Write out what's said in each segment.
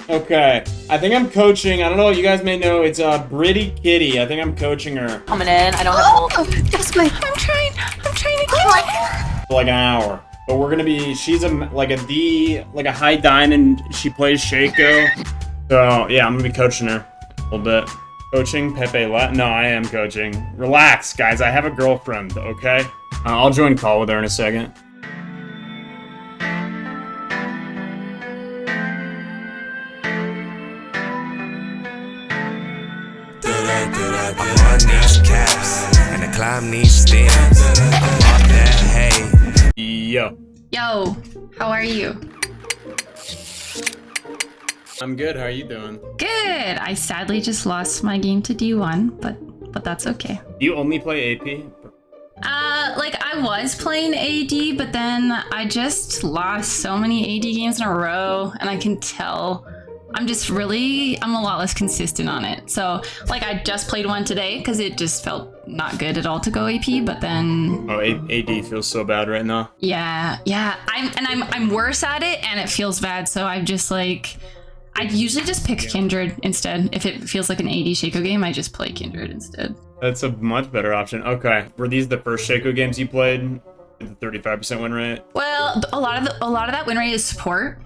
Okay, I think I'm coaching. I don't know. You guys may know it's Britty Kitty. I think I'm coaching her Coming in. I don't have ult. Just wait. I'm trying to kill her. for like an hour. But we're gonna be. She's like a D, like a high diamond. She plays Shaco. So yeah, I'm gonna be coaching her a little bit. Coaching Pepe. No, I am coaching. Relax, guys. I have a girlfriend. Okay. I'll join call with her in a second. I'm on these caps, and the climb needs stems. I'm off that hay. Yo. Yo, how are you? I'm good. How are you doing? Good. I sadly just lost my game to D1, but that's okay. Do you only play AP? Like I was playing AD, but then I just lost so many AD games in a row, and I can tell I'm a lot less consistent on it. So like I just played one today because it just felt not good at all to go AP, but then AD feels so bad right now. yeah, I'm worse at it, and it feels bad. So I've just like I usually just pick Kindred instead. If it feels like an AD Shaco game, I just play Kindred instead. That's a much better option. Okay, were these the first Shaco games you played? The 35% win rate. Well, a lot of that win rate is support.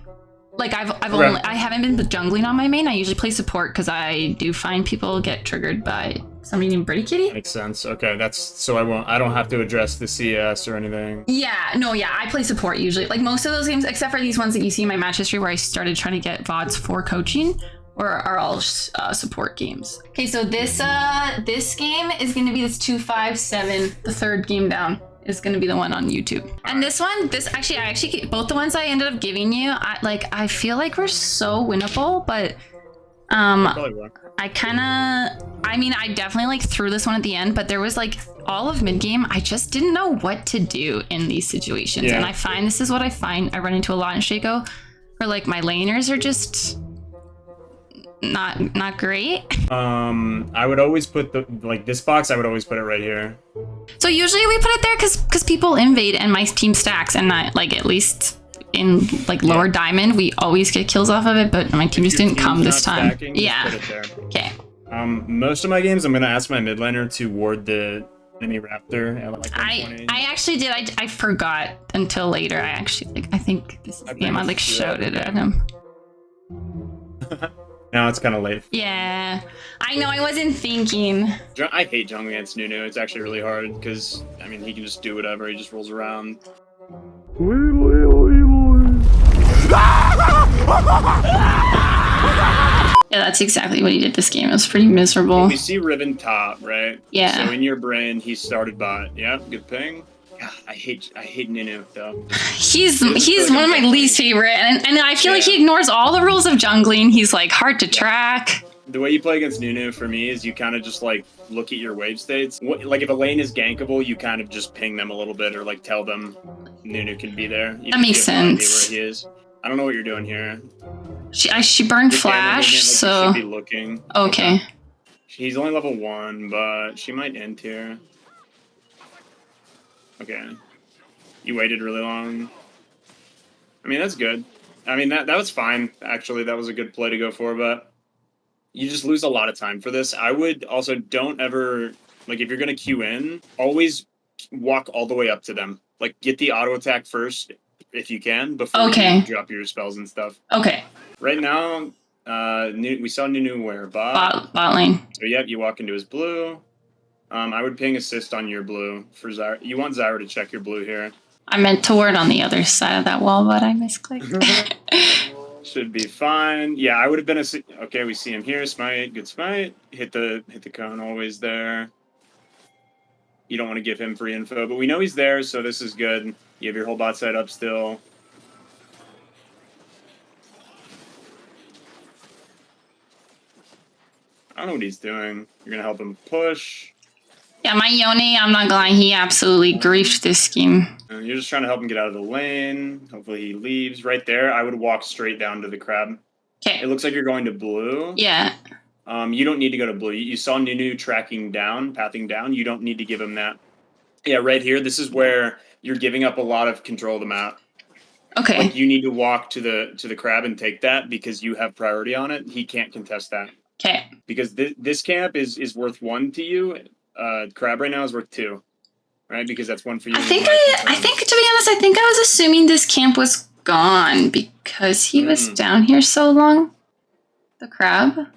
Like I haven't been jungling on my main. I usually play support because I do find people get triggered by somebody named Britty Kitty. Makes sense. Okay, that's so I don't have to address the CS or anything. Yeah, I play support usually. Like most of those games, except for these ones that you see in my match history where I started trying to get VODs for coaching, or are all support games. Okay, so this game is gonna be this 257, the third game down. Is going to be the one on YouTube. And this one, both the ones I ended up giving you, I feel like we're so winnable, but I definitely like threw this one at the end, but there was like all of mid game, I just didn't know what to do in these situations. Yeah. And I run into a lot in Shaco, where like my laners are just not great. I would always put this box, I would always put it right here. So usually we put it there because people invade and my team stacks, and not like at least in like lower diamond we always get kills off of it, but my team just didn't come this time. Stacking, yeah. Put it there. Okay. Most of my games I'm gonna ask my mid laner to ward the enemy raptor at like 120. I actually did. I forgot until later. I think this is the game I like shouted at him. Now it's kind of late. Yeah, I know. I wasn't thinking. I hate jungling against Nunu. It's actually really hard because I mean he can just do whatever. He just rolls around. Yeah, that's exactly what he did this game. It was pretty miserable. You see Riven top, right? Yeah. So in your brain, he started bot. Yeah, good ping. God, I hate Nunu though. He's one of my least favorite, and I feel like he ignores all the rules of jungling. He's like hard to track. The way you play against Nunu for me is you kind of just like look at your wave states. Like if a lane is gankable, you kind of just ping them a little bit or like tell them Nunu can be there. That makes sense. Where he is. I don't know what you're doing here. She burned flash, so she should be looking. Okay. He's only level 1, but she might end here. Okay. You waited really long. I mean, that's good. I mean, that was fine, actually. That was a good play to go for, but you just lose a lot of time for this. I would also don't ever, like, if you're going to queue in, always walk all the way up to them. Like, get the auto attack first, if you can, before you drop your spells and stuff. Okay. Right now, we saw Nunu where? Bot lane. So, yep, you walk into his blue. I would ping assist on your blue for Zyra. You want Zyra to check your blue here. I meant to ward on the other side of that wall, but I misclicked. Should be fine. Yeah, I would have been okay, we see him here. Smite, good smite. Hit the cone always there. You don't want to give him free info, but we know he's there, so this is good. You have your whole bot side up still. I don't know what he's doing. You're gonna help him push. Yeah, my Yone, I'm not gonna lie, he absolutely griefed this scheme. You're just trying to help him get out of the lane. Hopefully he leaves. Right there, I would walk straight down to the crab. Okay. It looks like you're going to blue. Yeah. You don't need to go to blue. You saw Nunu tracking down, pathing down. You don't need to give him that. Yeah, right here, this is where you're giving up a lot of control of the map. Okay. Like, you need to walk to the crab and take that because you have priority on it. He can't contest that. Okay. Because this camp is worth 1 to you. Crab right now is worth 2. Right? Because that's 1 for you. I think, to be honest, I think I was assuming this camp was gone because he was down here so long. The crab?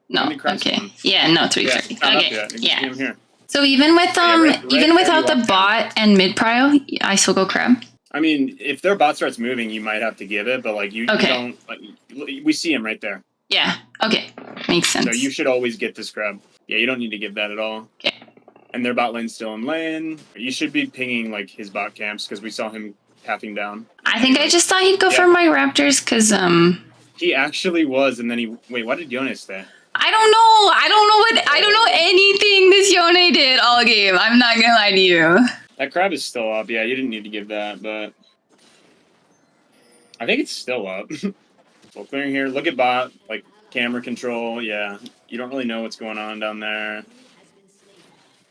No. Okay. Yeah, no, 3:30. Okay. Yeah. Here. So even with even without the bot and mid prio, I still go crab. I mean, if their bot starts moving, you might have to give it, but like you don't. Like, we see him right there. Yeah. Okay. Makes sense. So you should always get this crab. Yeah, you don't need to give that at all. Okay. And their bot lane's still in lane. You should be pinging like his bot camps because we saw him halving down. I think I just thought he'd go for my raptors because He actually was, and then he wait. What did Yone say? I don't know. I don't know anything this Yone did all game. I'm not gonna lie to you. That crab is still up. Yeah, you didn't need to give that, but I think it's still up. Full clearing here. Look at bot, like camera control. Yeah, you don't really know what's going on down there.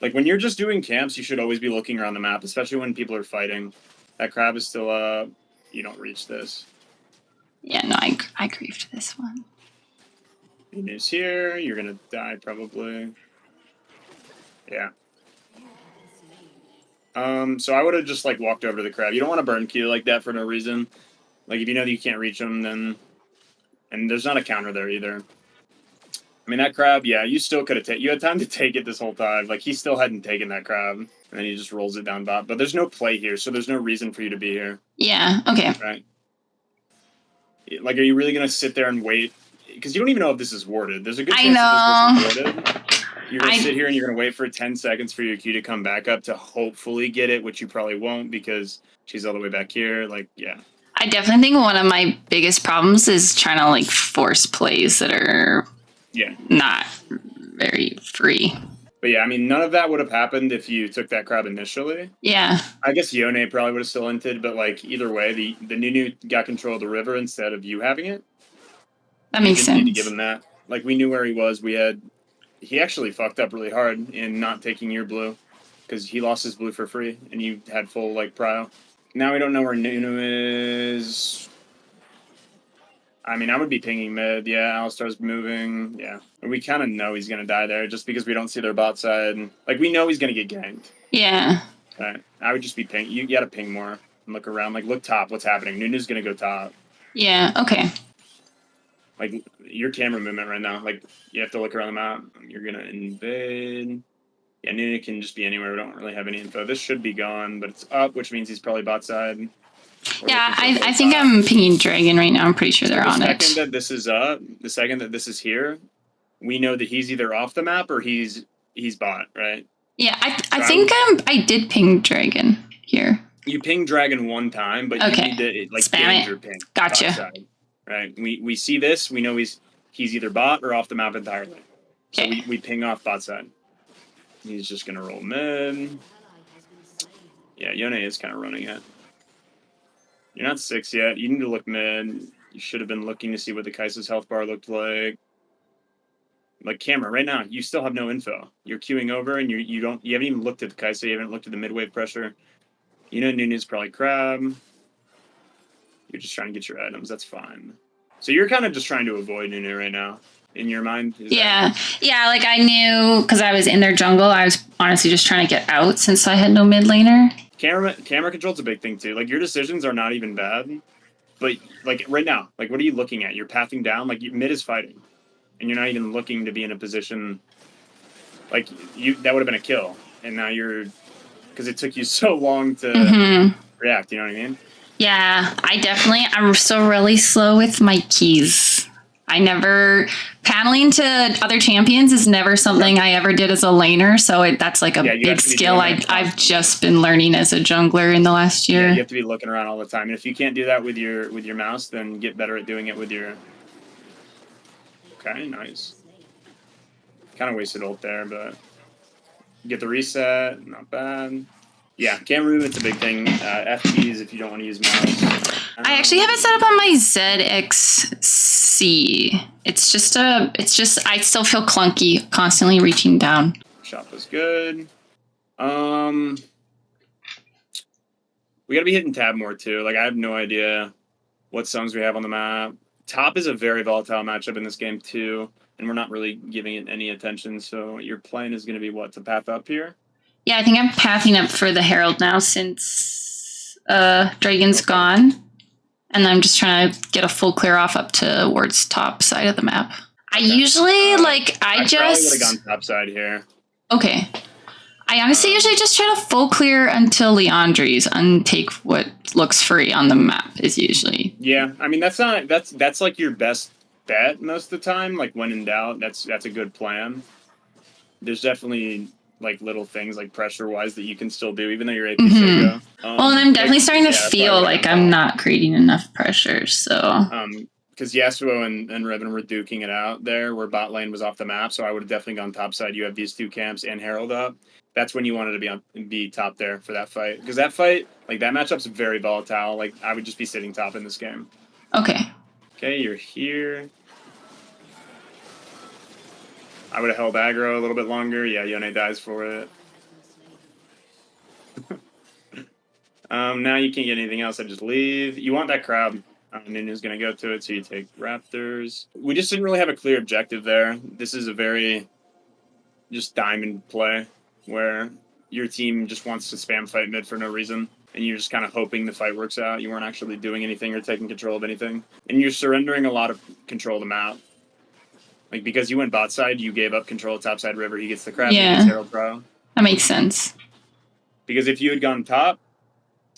Like when you're just doing camps, you should always be looking around the map, especially when people are fighting. That crab is still up. You don't reach this. Yeah, no, I griefed this one. Is here. You're gonna die probably. Yeah. So I would have just like walked over to the crab. You don't want to burn Q like that for no reason. Like if you know that you can't reach him, then and there's not a counter there either. I mean that crab, yeah, you still could have taken. You had time to take it this whole time. Like he still hadn't taken that crab, and then he just rolls it down bot. But there's no play here, so there's no reason for you to be here. Yeah. Okay. Right. Like, are you really gonna sit there and wait? Because you don't even know if this is warded. There's a good chance that this wasn't warded. You're going to sit here and you're going to wait for 10 seconds for your Q to come back up to hopefully get it, which you probably won't because she's all the way back here. Like, yeah. I definitely think one of my biggest problems is trying to, like, force plays that are not very free. But, yeah, I mean, none of that would have happened if you took that crab initially. Yeah. I guess Yone probably would have still inted, but, like, either way, the Nunu got control of the river instead of you having it. That makes sense. Need to give him that. Like, we knew where he was. He actually fucked up really hard in not taking your blue because he lost his blue for free and you had full like prio. Now we don't know where Nunu is. I mean, I would be pinging mid. Yeah, Alistar's moving. Yeah. We kind of know he's going to die there just because we don't see their bot side. Like, we know he's going to get ganked. Yeah. Right. I would just be ping. You got to ping more and look around. Like, look top. What's happening? Nunu's going to go top. Yeah. Okay. Like, your camera movement right now, like, you have to look around the map. You're going to invade. Yeah, Nunu can just be anywhere. We don't really have any info. This should be gone, but it's up, which means he's probably bot side. Yeah, I think I'm pinging Dragon right now. I'm pretty sure they're on it. The second that this is up, the second that this is here, we know that he's either off the map or he's bot, right? Yeah, I think I did ping Dragon here. You ping Dragon one time, but you need to, like, spam your ping. Gotcha. Side. Right, we see this. We know he's either bot or off the map entirely. So we ping off bot side. He's just gonna roll mid. Yeah, Yone is kind of running it. You're not 6 yet. You need to look mid. You should have been looking to see what the Kai'Sa's health bar looked like. Like camera right now, you still have no info. You're queuing over, and you haven't even looked at the Kai'Sa. You haven't looked at the mid wave pressure. You know Nunu's probably crab. You're just trying to get your items. That's fine. So you're kind of just trying to avoid Nunu right now, in your mind? Yeah. Like I knew, because I was in their jungle, I was honestly just trying to get out since I had no mid laner. Camera control's a big thing too. Like your decisions are not even bad. But like right now, like what are you looking at? You're pathing down, like mid is fighting. And you're not even looking to be in a position, like that would have been a kill. And now because it took you so long to react, you know what I mean? Yeah, I'm still really slow with my keys. Paneling to other champions is never something I ever did as a laner, so that's like a big skill I've just been learning as a jungler in the last year. Yeah, you have to be looking around all the time, and if you can't do that with your mouse, then get better at doing it with your... Okay, nice. Kind of wasted ult there, but get the reset, not bad. Yeah, camera movement's a big thing. FTs if you don't want to use mouse. I actually have it set up on my ZXC. It's just I still feel clunky constantly reaching down. Shop was good. We gotta be hitting tab more too. Like, I have no idea what sums we have on the map. Top is a very volatile matchup in this game too, and we're not really giving it any attention. So your plan is gonna be what, to path up here? Yeah, I think I'm pathing up for the Herald now since Dragon's gone. And I'm just trying to get a full clear off up towards top side of the map. I usually I probably just would have gone top side here. Okay. I honestly usually just try to full clear until Leandri's and take what looks free on the map is usually. Yeah, I mean that's like your best bet most of the time. Like when in doubt, that's a good plan. There's definitely like little things like pressure wise that you can still do even though you're AP Shaco. Well, and I'm definitely starting to feel like I'm not creating enough pressure. So because Yasuo and Riven were duking it out there where bot lane was off the map, so I would have definitely gone top side. You have these two camps and Herald up. That's when you wanted to be top there for that fight. Because that fight, like that matchup's very volatile. Like I would just be sitting top in this game. Okay. Okay, you're here. I would have held aggro a little bit longer. Yeah, Yone dies for it. Now you can't get anything else. I just leave. You want that crowd. Nunu's going to go to it, so you take Raptors. We just didn't really have a clear objective there. This is a very just diamond play where your team just wants to spam fight mid for no reason, and you're just kind of hoping the fight works out. You weren't actually doing anything or taking control of anything, and you're surrendering a lot of control of the map. Like, because you went bot side, you gave up control of top side river. He gets the crab, he gets Herald Pro. That makes sense. Because if you had gone top,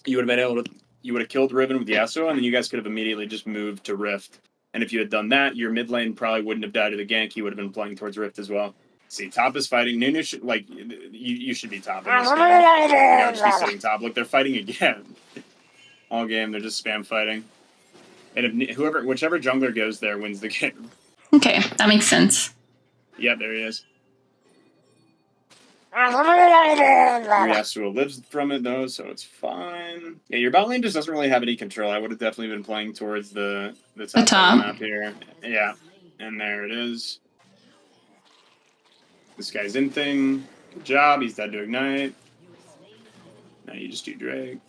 you would have been able to, you would have killed Riven with Yasuo, and then you guys could have immediately just moved to Rift. And if you had done that, your mid lane probably wouldn't have died to the gank. He would have been playing towards Rift as well. See, top is fighting. Nunu should, like, you should be top in this game. You gotta just be sitting top. Look, they're fighting again. All game, they're just spam fighting. And if whichever jungler goes there wins the game. Okay, that makes sense. Yeah, there he is. Yasuo lives from it though, so it's fine. Yeah, your bot lane just doesn't really have any control. I would have definitely been playing towards the top of the map here. Yeah, and there it is. This guy's in thing. Good job. He's dead to ignite. Now you just do Drake.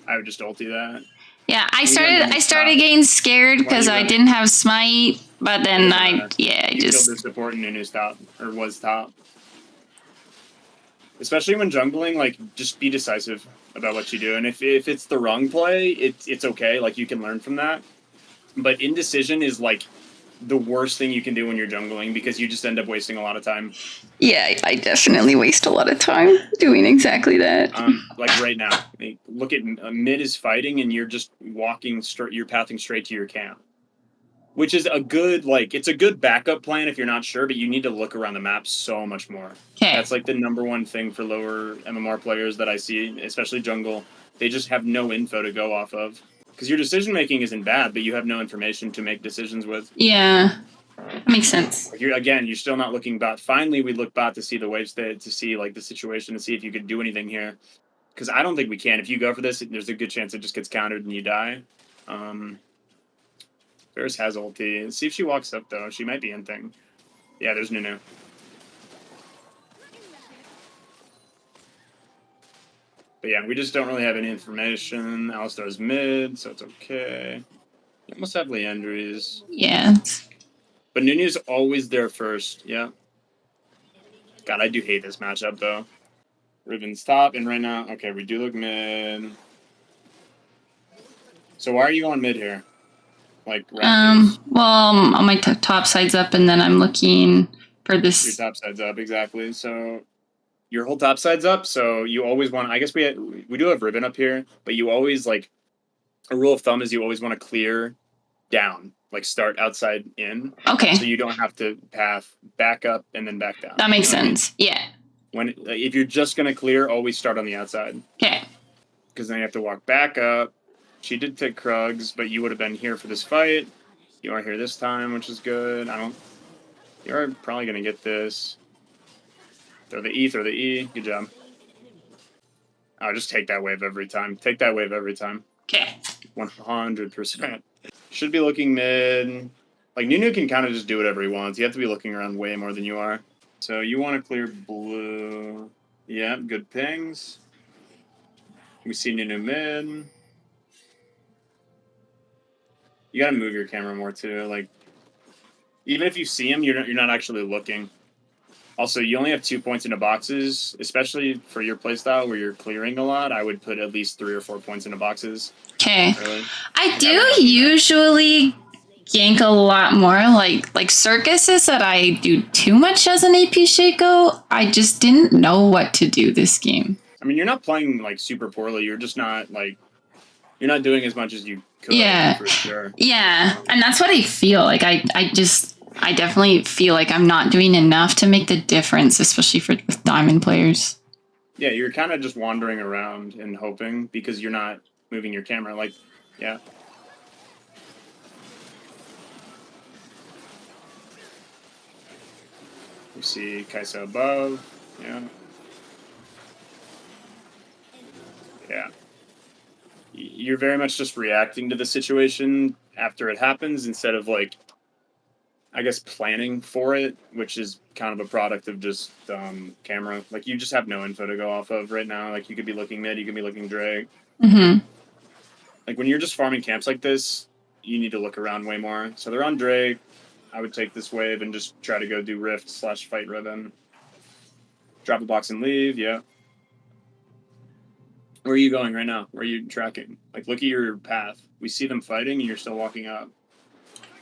I would just ulti that. Yeah, I started getting scared because I didn't have smite, but then you killed their support and Nunu's top, or was top. Especially when jungling, like, just be decisive about what you do. And if it's the wrong play, it's okay. Like, you can learn from that. But indecision is, like, the worst thing you can do when you're jungling because you just end up wasting a lot of time. Yeah, I definitely waste a lot of time doing exactly that. Like right now, look at mid is fighting and you're just walking straight, you're pathing straight to your camp. Which is a good, like, it's a good backup plan if you're not sure, but you need to look around the map so much more. Okay. That's like the #1 thing for lower MMR players that I see, especially jungle. They just have no info to go off of. Because your decision making isn't bad, but you have no information to make decisions with. Yeah, that makes sense. Like you're still not looking bot. Finally, we look bot to see the wave state, to see like the situation, to see if you could do anything here. Because I don't think we can. If you go for this, there's a good chance it just gets countered and you die. Ferris has ulti. Let's see if she walks up though. She might be in thing. Yeah, there's Nunu. But yeah, we just don't really have any information. Alistar's mid, so it's okay. You almost have Leandri's. Yeah. But Nunu's always there first, yeah. God, I do hate this matchup, though. Riven's top, and right now, okay, we do look mid. So why are you going mid here? Like, Raptors? Well, my top side's up, and then I'm looking for this. Your top side's up, exactly. So your whole top side's up, so you always want, I guess we do have Riven up here, but you always, like, a rule of thumb is you always want to clear down, like start outside in. Okay. So you don't have to path back up and then back down. That makes sense. Yeah. If you're just going to clear, always start on the outside. Okay. Because then you have to walk back up. She did take Krugs, but you would have been here for this fight. You are here this time, which is good. You're probably going to get this. Throw the E. Good job. I'll just take that wave every time. Take that wave every time. Okay. 100%. Should be looking mid. Like, Nunu can kind of just do whatever he wants. You have to be looking around way more than you are. So you want to clear blue. Yeah, good pings. We see Nunu mid. You gotta move your camera more too. Like, even if you see him, you're not actually looking. Also, you only have 2 points into boxes, especially for your playstyle where you're clearing a lot. I would put at least 3 or 4 points into boxes. Okay. Really. I do usually gank a lot more. Like circuses that I do too much as an AP Shaco. I just didn't know what to do this game. I mean, you're not playing like super poorly. You're just not like you're not doing as much as you could. Yeah. For sure. Yeah, and that's what I feel like. I definitely feel like I'm not doing enough to make the difference, especially with diamond players. Yeah, you're kind of just wandering around and hoping because you're not moving your camera. Like, yeah. We see Kaisa above. Yeah. Yeah. You're very much just reacting to the situation after it happens instead of like, I guess, planning for it, which is kind of a product of just camera. Like, you just have no info to go off of right now. Like, you could be looking mid, you could be looking Drake. Mm-hmm. Like, when you're just farming camps like this, you need to look around way more. So they're on Drake. I would take this wave and just try to go do Rift / fight Ribbon. Drop a box and leave, yeah. Where are you going right now? Where are you tracking? Like, look at your path. We see them fighting, and you're still walking up.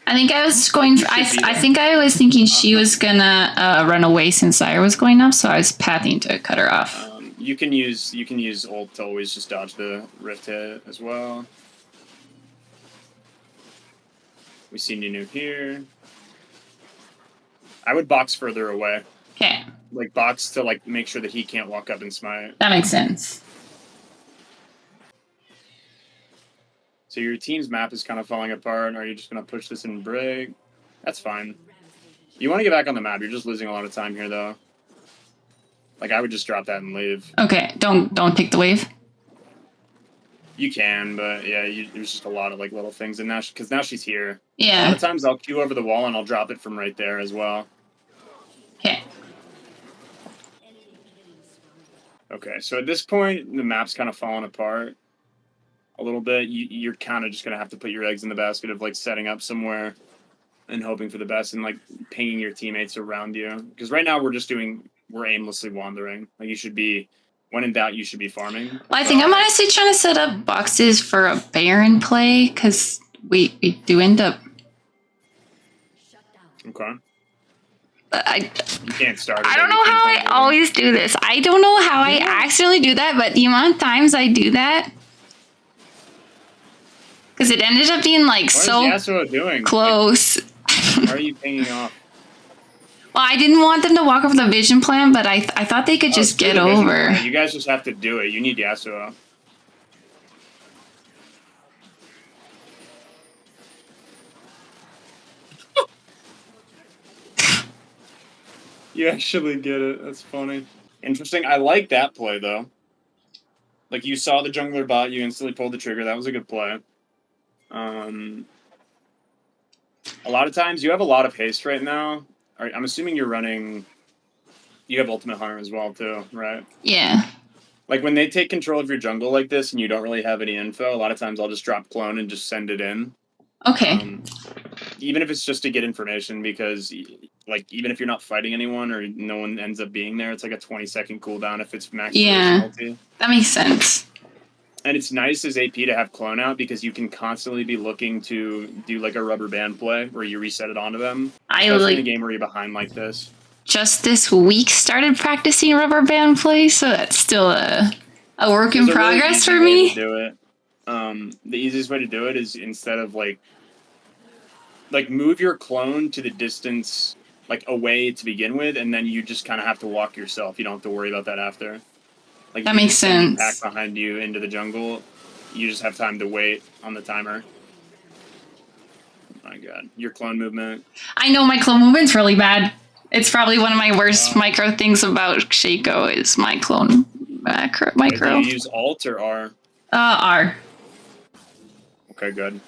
I think I was going. I think I was thinking she was gonna run away since Zyra was going up, so I was pathing to cut her off. You can use ult to always just dodge the Rift hit as well. We see Nunu here. I would box further away. Okay. Like, box to like make sure that he can't walk up and smite. That makes sense. So your team's map is kind of falling apart. Are you just going to push this and break? That's fine. You want to get back on the map. You're just losing a lot of time here, though. Like, I would just drop that and leave. Okay, don't take the wave. You can, but yeah, there's just a lot of like little things. And now, because now she's here. Yeah. A lot of times I'll queue over the wall and I'll drop it from right there as well. Okay. Okay, so at this point, the map's kind of falling apart a little bit. You're kind of just going to have to put your eggs in the basket of like setting up somewhere and hoping for the best and like pinging your teammates around you. Because right now we're aimlessly wandering. Like, you should be, when in doubt, you should be farming. Well, I think I'm honestly trying to set up boxes for a Baron play because we do end up. Okay. You can't start. I don't know how I always do this. I don't know how I actually do that, but the amount of times I do that. Because it ended up being like what is Yasuo doing? Close. Like, how are you pinging off? Well, I didn't want them to walk over the vision plan, but I thought they could just get over. You guys just have to do it. You need Yasuo. You actually get it. That's funny. Interesting. I like that play, though. Like, you saw the jungler bot, you instantly pulled the trigger. That was a good play. A lot of times, you have a lot of haste right now. I'm assuming you're running... You have Ultimate Hunter as well, too, right? Yeah. Like, when they take control of your jungle like this and you don't really have any info, a lot of times I'll just drop clone and just send it in. Okay. Even if it's just to get information, because, like, even if you're not fighting anyone or no one ends up being there, it's like a 20-second cooldown if it's max. Yeah, that makes sense. And it's nice as AP to have clone out because you can constantly be looking to do like a rubber band play where you reset it onto them. Especially in a game where you're behind like this. Just this week started practicing rubber band play, so that's still a work in progress for me. Do it. The easiest way to do it is instead of like move your clone to the distance like away to begin with, and then you just kind of have to walk yourself. You don't have to worry about that after. Like, that makes sense. Pack behind you into the jungle. You just have time to wait on the timer. Oh my god, your clone movement. I know my clone movement's really bad. It's probably one of my worst micro things about Shaco is my clone micro. Do you use Alt or R? R. Okay, good.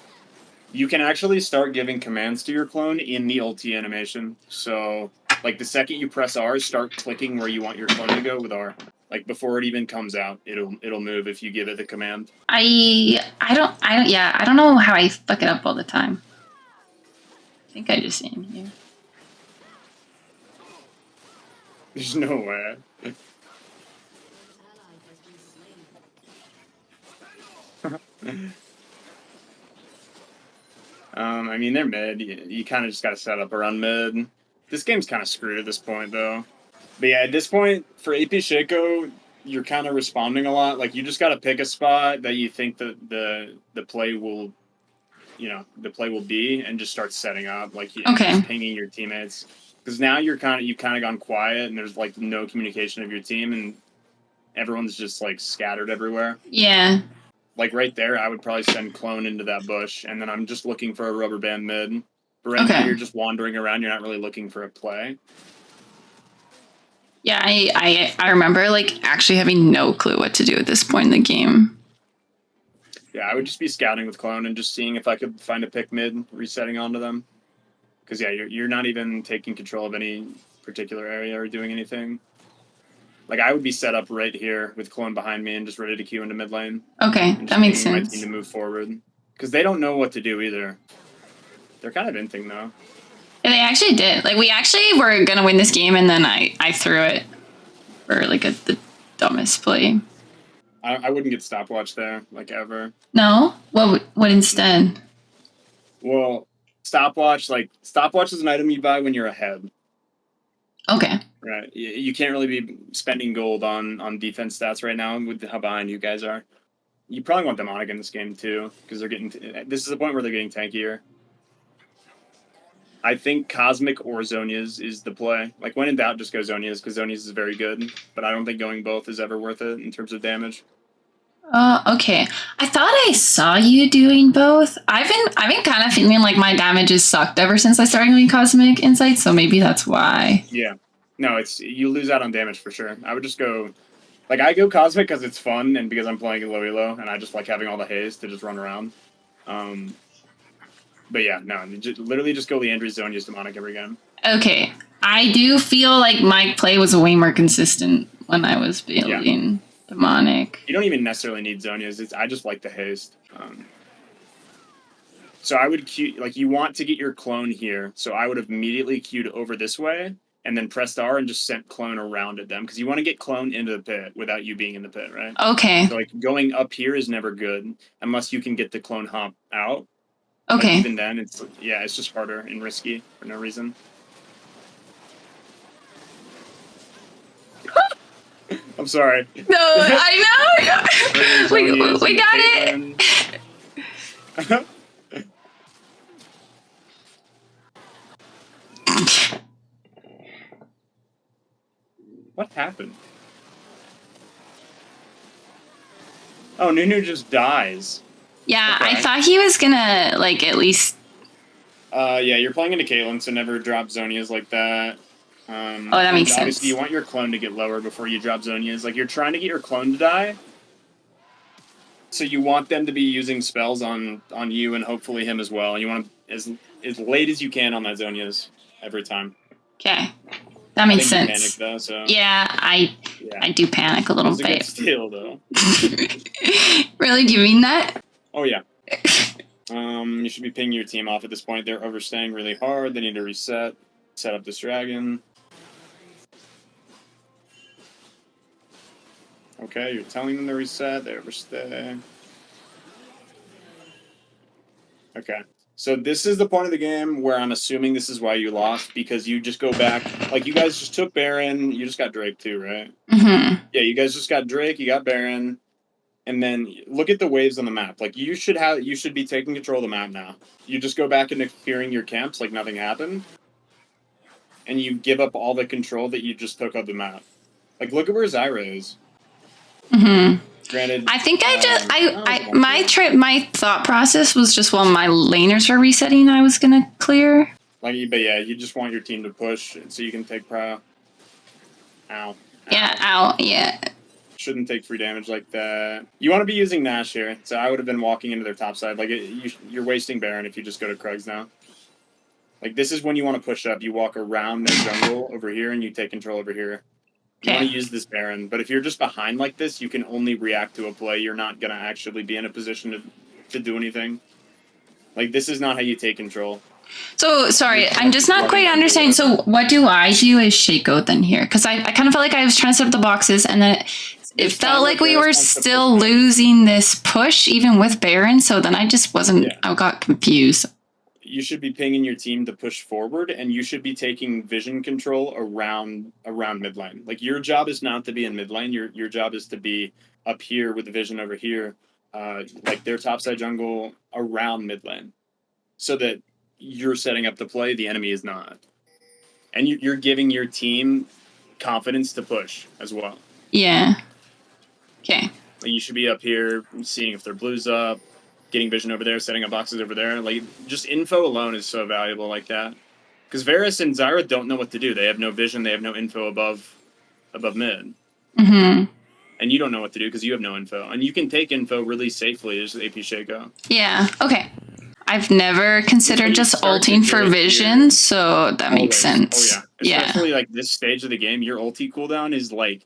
You can actually start giving commands to your clone in the ulti animation. So, like, the second you press R, start clicking where you want your clone to go with R. Like before it even comes out, it'll move if you give it the command. I don't know how I fuck it up all the time. I think I just aim here. There's no way. I mean, they're mid. You kind of just got to set up around mid. This game's kind of screwed at this point, though. But yeah, at this point, for AP Shaco, you're kind of responding a lot. Like, you just got to pick a spot that you think that the play will, the play will be, and just start setting up. Like, just pinging your teammates. Because now you've kind of gone quiet, and there's, like, no communication of your team, and everyone's just, like, scattered everywhere. Yeah. Like right there, I would probably send Clone into that bush, and then I'm just looking for a rubber band mid. But right now, you're just wandering around. You're not really looking for a play. Yeah, I remember like actually having no clue what to do at this point in the game. Yeah, I would just be scouting with Clone and just seeing if I could find a pick mid, resetting onto them. Because yeah, you're not even taking control of any particular area or doing anything. Like, I would be set up right here with Clone behind me and just ready to queue into mid lane. Okay, that makes sense. My team to move forward. Because they don't know what to do either. They're kind of inting, though. Yeah, they actually did. Like, we actually were going to win this game, and then I threw it for, like, the dumbest play. I wouldn't get stopwatch there, like, ever. No? What instead? Well, stopwatch is an item you buy when you're ahead. Okay. Right. You can't really be spending gold on defense stats right now with how behind you guys are. You probably want Demonic in this game too, because they're getting. This is the point where they're getting tankier. I think Cosmic or Zhonya's is the play. Like, when in doubt, just go Zhonya's, because Zhonya's is very good. But I don't think going both is ever worth it in terms of damage. Okay. I thought I saw you doing both. I've been kind of feeling like my damage has sucked ever since I started doing Cosmic Insight, so maybe that's why. Yeah. No, you lose out on damage for sure. I would just go, like, I go Cosmic because it's fun and because I'm playing low elo and I just like having all the haze to just run around. But yeah, no, literally just go Leandry's Zhonya's Demonic every game. Okay. I do feel like my play was way more consistent when I was building Demonic. You don't even necessarily need Zhonya's. I just like the haste. So I would queue, like, you want to get your Clone here, so I would have immediately queued over this way and then pressed R and just sent Clone around at them, because you want to get Clone into the pit without you being in the pit, right? Okay. So, like, going up here is never good unless you can get the Clone hop out. Okay. But even then, it's just harder and risky for no reason. I'm sorry. No, I know. we got it. What happened? Oh, Nunu just dies. Yeah, Okay. I thought he was gonna, like, at least... Yeah, you're playing into Caitlyn, so never drop Zhonya's like that. That makes sense. Obviously, you want your Clone to get lower before you drop Zhonya's. Like, you're trying to get your Clone to die, so you want them to be using spells on you and hopefully him as well. You want them as late as you can on that Zhonya's every time. Okay. That makes sense. You panic, though, so. Yeah, I do panic a little bit. It's a good steal, though. Really? Do you mean that? Oh, yeah. You should be pinging your team off at this point. They're overstaying really hard. They need to reset. Set up this dragon. Okay, you're telling them to reset. They overstay. Okay. So this is the point of the game where I'm assuming this is why you lost, because you just go back. Like, you guys just took Baron. You just got Drake too, right? Mm-hmm. Yeah, you guys just got Drake. You got Baron. And then look at the waves on the map. Like, you should be taking control of the map now. You just go back into clearing your camps like nothing happened. And you give up all the control that you just took of the map. Like, look at where Zyra is. Mm-hmm. Granted, I think my thought process was just while my laners were resetting, I was gonna clear. But yeah, you just want your team to push so you can take prio. Ow. Yeah, ow, yeah. Shouldn't take free damage like that. You want to be using Nash here, so I would have been walking into their top side. Like, you're wasting Baron if you just go to Krugs now. Like, this is when you want to push up. You walk around their jungle over here, and you take control over here. You want Okay. to use this Baron, but if you're just behind like this, you can only react to a play. You're not gonna actually be in a position to do anything. Like, this is not how you take control. So sorry, You're I'm just not letting quite them do understanding. So whatever. what do I do as Shaco then here? Because I kind of felt like I was trying to set up the boxes, and then it This felt time like we Varus were wants to still push back. losing this push even with Baron. So then I just wasn't. Yeah. I got confused. You should be pinging your team to push forward, and you should be taking vision control around mid lane. Like, your job is not to be in mid lane. Your job is to be up here with the vision over here, like their topside jungle around mid lane, so that you're setting up the play. The enemy is not, and you're giving your team confidence to push as well. Yeah. Okay. Like, you should be up here seeing if their blue's up, getting vision over there, setting up boxes over there. Like, just info alone is so valuable like that. Because Varus and Zyra don't know what to do. They have no vision. They have no info above mid. Mm-hmm. And you don't know what to do because you have no info. And you can take info really safely as AP Shaco. Yeah. Okay. I've never considered you just start to ulting do for it vision, here. so that makes Always. sense. Oh, yeah. Especially, like, this stage of the game, your ulti cooldown is like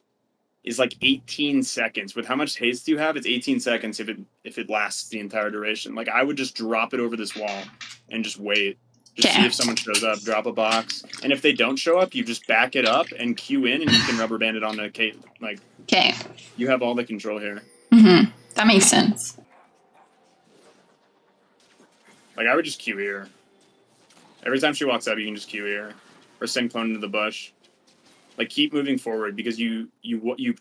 18 seconds. With how much haste you have, it's 18 seconds if it lasts the entire duration. Like, I would just drop it over this wall and just wait. Just see if someone shows up, drop a box. And if they don't show up, you just back it up and queue in, and you can rubber band it onto Kate. Like, Okay. you have all the control here. Mm-hmm. That makes sense. Like, I would just queue here. Every time she walks up, you can just queue here. Or send clone into the bush. Like, keep moving forward, because you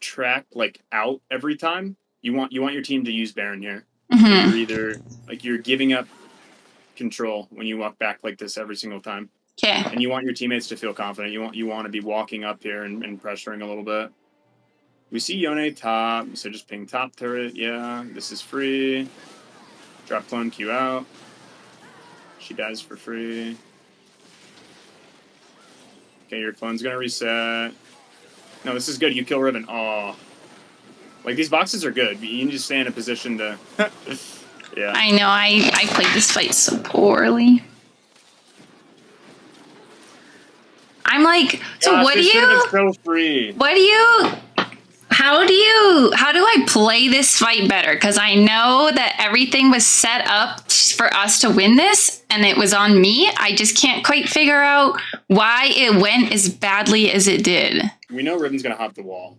track, like, out every time. You want your team to use Baron here. Mm-hmm. You're either, like, you're giving up control when you walk back like this every single time. Okay. And you want your teammates to feel confident. You want to be walking up here and pressuring a little bit. We see Yone top, so just ping top turret. Yeah, this is free. Drop clone, Q out. She dies for free. Okay, your clone's gonna reset. No, this is good. You kill Riven. Oh. Like, these boxes are good. You need to stay in a position to... Yeah. I know, I played this fight so poorly. I'm like, so Gosh, what do this should have you... been so free. How do I play this fight better? Because I know that everything was set up for us to win this, and it was on me. I just can't quite figure out why it went as badly as it did. We know Riven's gonna hop the wall.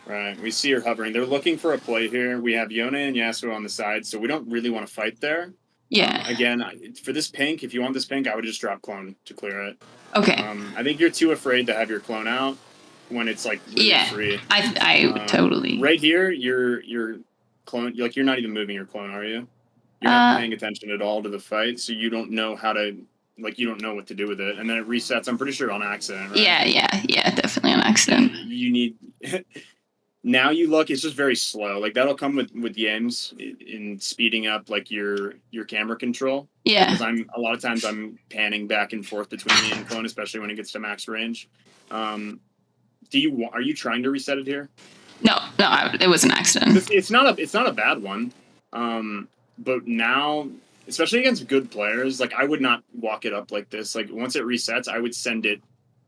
Right, we see her hovering. They're looking for a play here. We have Yone and Yasuo on the side, so we don't really want to fight there. Yeah. Again, for this pink, if you want this pink, I would just drop clone to clear it. Okay. I think you're too afraid to have your clone out when it's, like, really free. I totally. Right here, your clone, like, you're not even moving your clone, are you? You're not paying attention at all to the fight, so you don't know how to, like, you don't know what to do with it, and then it resets. I'm pretty sure on accident, right? Yeah, definitely on accident. You need. Now you look, it's just very slow. Like, that'll come with games in speeding up, like, your camera control. Yeah. Because a lot of times I'm panning back and forth between me and clone, especially when it gets to max range. Are you trying to reset it here? No, it was an accident. It's not a bad one. But now, especially against good players, like, I would not walk it up like this. Like, once it resets, I would send it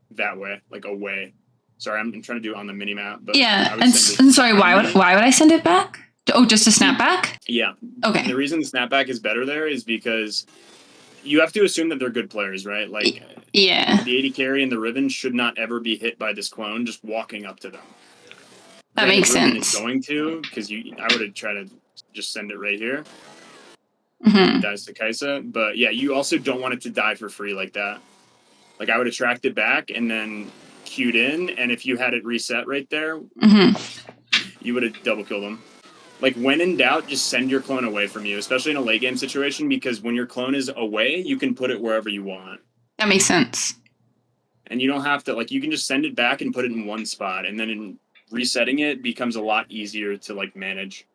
that way, like, away. Sorry, I'm trying to do it on the mini map, but yeah. And sorry, why would I send it back? Oh, just a snapback? Yeah. Okay. And the reason the snapback is better there is because you have to assume that they're good players, right? Like, yeah, the 80 carry and the Riven should not ever be hit by this clone just walking up to them. that makes Riven sense. is going to, because I would have tried to just send it right here. Mm-hmm. It dies to Kaisa, but yeah, you also don't want it to die for free like that. Like, I would attract it back and then queued in, and if you had it reset right there, you would have double killed them. Like, when in doubt, just send your clone away from you, especially in a late game situation, because when your clone is away, you can put it wherever you want. That makes sense. And you don't have to, like, you can just send it back and put it in one spot, and then in resetting it becomes a lot easier to, like, manage.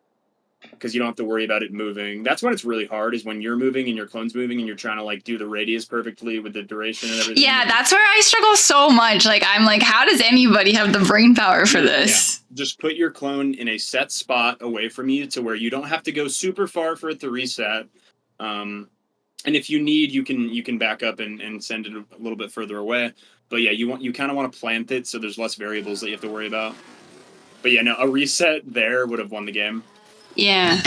Because you don't have to worry about it moving. That's when it's really hard, is when you're moving and your clone's moving and you're trying to, like, do the radius perfectly with the duration and everything. Yeah, that's where I struggle so much. Like, I'm like, how does anybody have the brain power for this? Yeah. Just put your clone in a set spot away from you to where you don't have to go super far for it to reset. And if you need, you can back up and send it a little bit further away. But yeah, you kind of want to plant it so there's less variables that you have to worry about. But yeah, no, a reset there would have won the game. Yeah.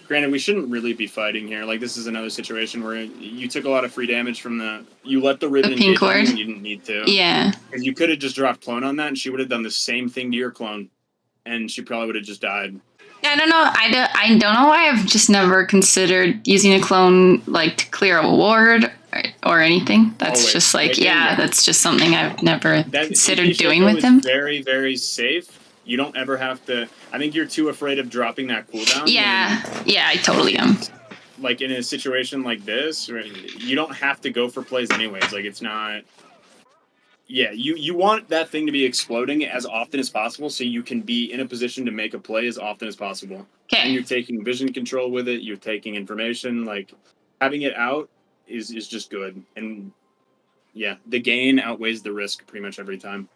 Granted, we shouldn't really be fighting here. Like, this is another situation where you took a lot of free damage from the... You let the Riven pink engage on you ward? when you didn't need to. Yeah. Because you could have just dropped clone on that, and she would have done the same thing to your clone. And she probably would have just died. Yeah, I don't know. I don't know why I've just never considered using a clone like to clear a ward or anything. That's Always. just like, Yeah. that's just something I've never considered doing with is him. Very, very safe. You don't ever have to... I think you're too afraid of dropping that cooldown. Yeah, I totally am. Like, in a situation like this, you don't have to go for plays anyways. Like, it's not... Yeah, you want that thing to be exploding as often as possible so you can be in a position to make a play as often as possible. Okay. And you're taking vision control with it, you're taking information, like, having it out is just good. And, yeah, the gain outweighs the risk pretty much every time.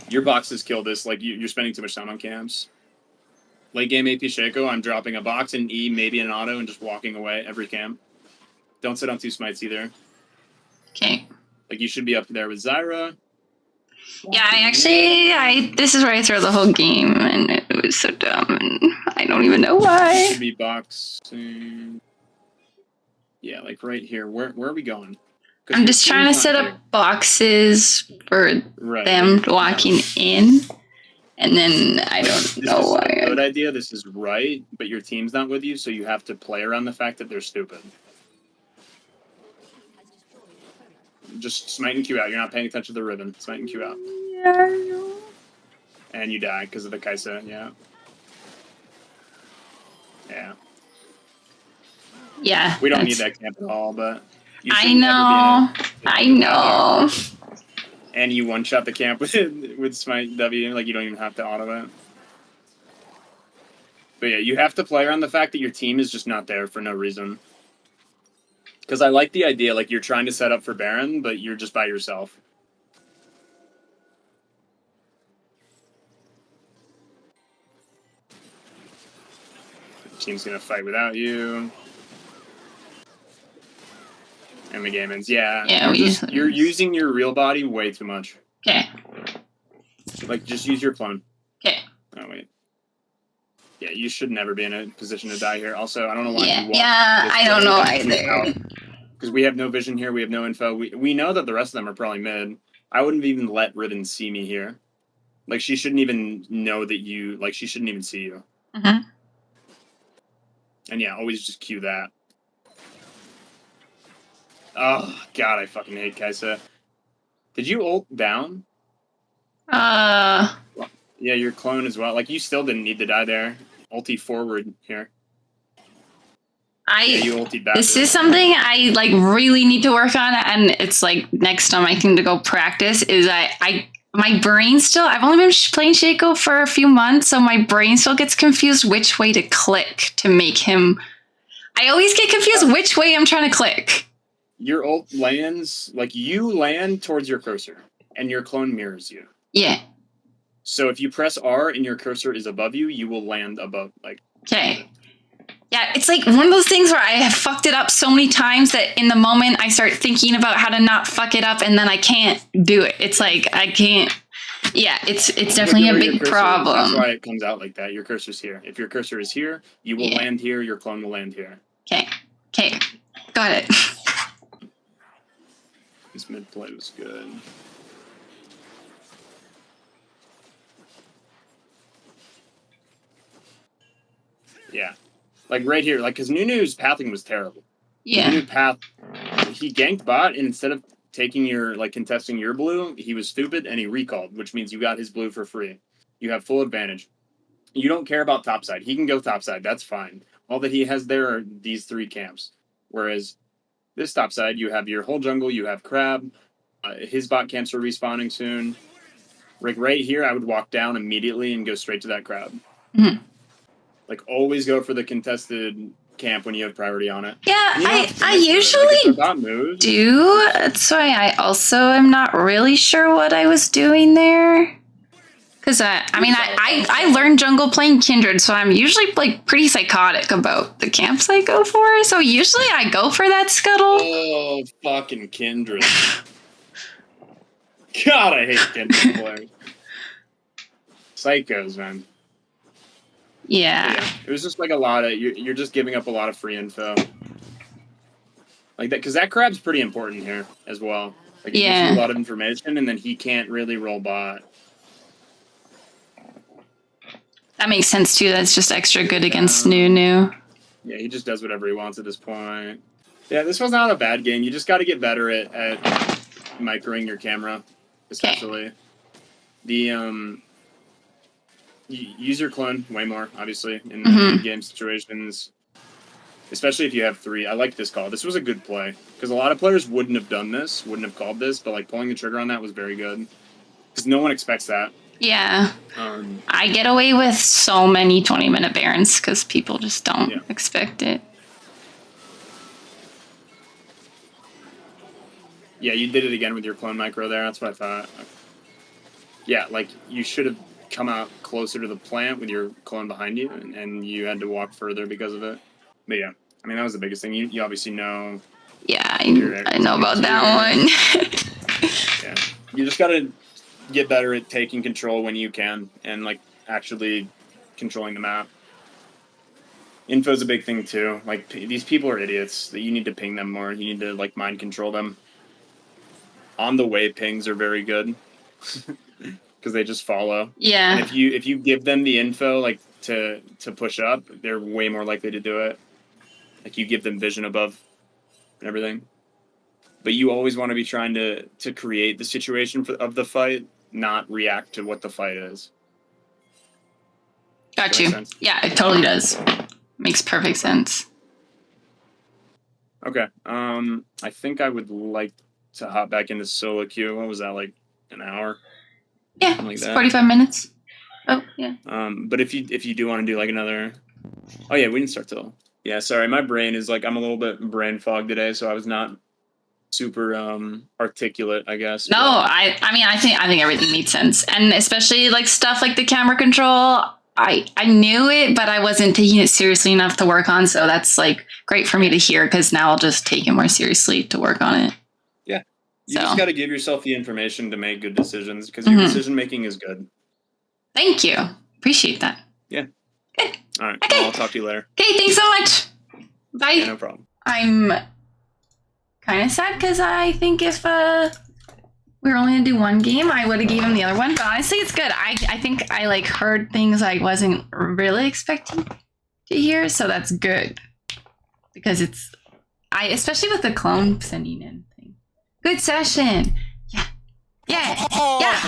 Your boxes kill this, like, you're spending too much time on camps. Late game AP Shaco, I'm dropping a box, an E, maybe an auto, and just walking away every camp. Don't sit on 2 smites either. Okay. Like, you should be up there with Zyra. Yeah, this is where I throw the whole game, and it was so dumb, and I don't even know why. You should be boxing. Yeah, like right here. Where are we going? I'm just trying to set up boxes for them walking in, and then I don't know why. This is a good idea. This is right, but your team's not with you, so you have to play around the fact that they're stupid. Just smite and Q out. You're not paying attention to the ribbon. Smite and Q out. Yeah, I know. And you die because of the Kaisa, yeah. Yeah. Yeah. We don't need that camp at all, but... I know. I know. And you one-shot the camp with Smite W, like you don't even have to auto it. But yeah, you have to play around the fact that your team is just not there for no reason. Because I like the idea, like, you're trying to set up for Baron, but you're just by yourself. The team's gonna fight without you. And the game ends. Yeah, you're using your real body way too much. Okay. Like, just use your clone. Okay. Oh, wait. Yeah, you should never be in a position to die here. Also, I don't know why you walk. Yeah, I don't know either. Because we have no vision here, we have no info. We know that the rest of them are probably mid. I wouldn't even let Riven see me here. Like, she shouldn't even know that you... Like, she shouldn't even see you. Mm-hmm. And yeah, always just cue that. Oh, God, I fucking hate Kaisa. Did you ult down? Yeah, your clone as well. Like, you still didn't need to die there. Ulti forward here. Yeah, you ultied back. This is something I like really need to work on, and it's like next on my thing to go practice is my brain still, I've only been playing Shaco for a few months, so my brain still gets confused which way to click to make him. I always get confused which way I'm trying to click. Your ult lands, like, you land towards your cursor, and your clone mirrors you. Yeah. So if you press R and your cursor is above you, you will land above, like... Okay. Yeah, it's like one of those things where I have fucked it up so many times that in the moment I start thinking about how to not fuck it up, and then I can't do it. It's like, I can't... Yeah, it's definitely a big problem. That's why it comes out like that. Your cursor's here. If your cursor is here, you will land here, your clone will land here. Okay. Okay. Got it. This mid play was good. Yeah. Like, right here. Like, because Nunu's pathing was terrible. Yeah. Nunu path... He ganked bot, and instead of taking your, like, contesting your blue, he was stupid, and he recalled, which means you got his blue for free. You have full advantage. You don't care about topside. He can go topside. That's fine. All that he has there are these 3 camps. Whereas this topside, you have your whole jungle, you have Crab. His bot camps are respawning soon. Like, right here, I would walk down immediately and go straight to that Crab. Mm-hmm. Like, always go for the contested camp when you have priority on it. Yeah, I usually do. That's why I also am not really sure what I was doing there. Because I learned jungle playing Kindred, so I'm usually like pretty psychotic about the camps I go for. So usually I go for that scuttle. Oh, fucking Kindred. God, I hate Kindred players. Psychos, man. Yeah. It was just like a lot of you're just giving up a lot of free info. Like that, because that crab's pretty important here as well. Like, it gives you a lot of information, and then he can't really roll bot. That makes sense too. That's just extra good against Nunu. Yeah, he just does whatever he wants at this point. Yeah, this was not a bad game. You just got to get better at microing your camera, especially. The use your clone way more, obviously, in game situations. Especially if you have 3. I like this call. This was a good play. Because a lot of players wouldn't have done this, wouldn't have called this, but like pulling the trigger on that was very good. Because no one expects that. Yeah. I get away with so many 20-minute Barons because people just don't expect it. Yeah, you did it again with your clone micro there. That's what I thought. Yeah, like you should have come out closer to the plant with your clone behind you, and you had to walk further because of it. But yeah, I mean, that was the biggest thing. You obviously know. Yeah, I know about that one. Yeah, you just got to get better at taking control when you can, and like actually controlling the map. Info's a big thing too. Like these people are idiots. You need to ping them more. You need to like mind control them. On the way pings are very good because they just follow. Yeah. And if you give them the info like to push up, they're way more likely to do it. Like you give them vision above and everything. But you always want to be trying to create the situation of the fight, not react to what the fight is. Got you. Yeah, it totally does. Makes perfect sense. Okay. I think I would like to hop back into solo queue. What was that, like an hour? Yeah, like 45 minutes. Oh, yeah. But if you do want to do like another... Oh, yeah, we didn't start till... Yeah, sorry, my brain is like, I'm a little bit brain fogged today, so I was not super articulate, I guess. No, I mean, I think everything made sense. And especially like stuff like the camera control, I knew it, but I wasn't taking it seriously enough to work on, so that's like great for me to hear, because now I'll just take it more seriously to work on it. Yeah. You just got to give yourself the information to make good decisions, because your decision making is good. Thank you. Appreciate that. Yeah. Good. All right. Okay. Well, I'll talk to you later. Okay, thanks so much. Bye. Yeah, no problem. I'm kind of sad because I think if we were only gonna do one game, I would have given him the other one. But honestly, it's good. I think I like heard things I wasn't really expecting to hear, so that's good. Because especially with the clone sending in thing. Good session. Yeah. Yeah. Yeah.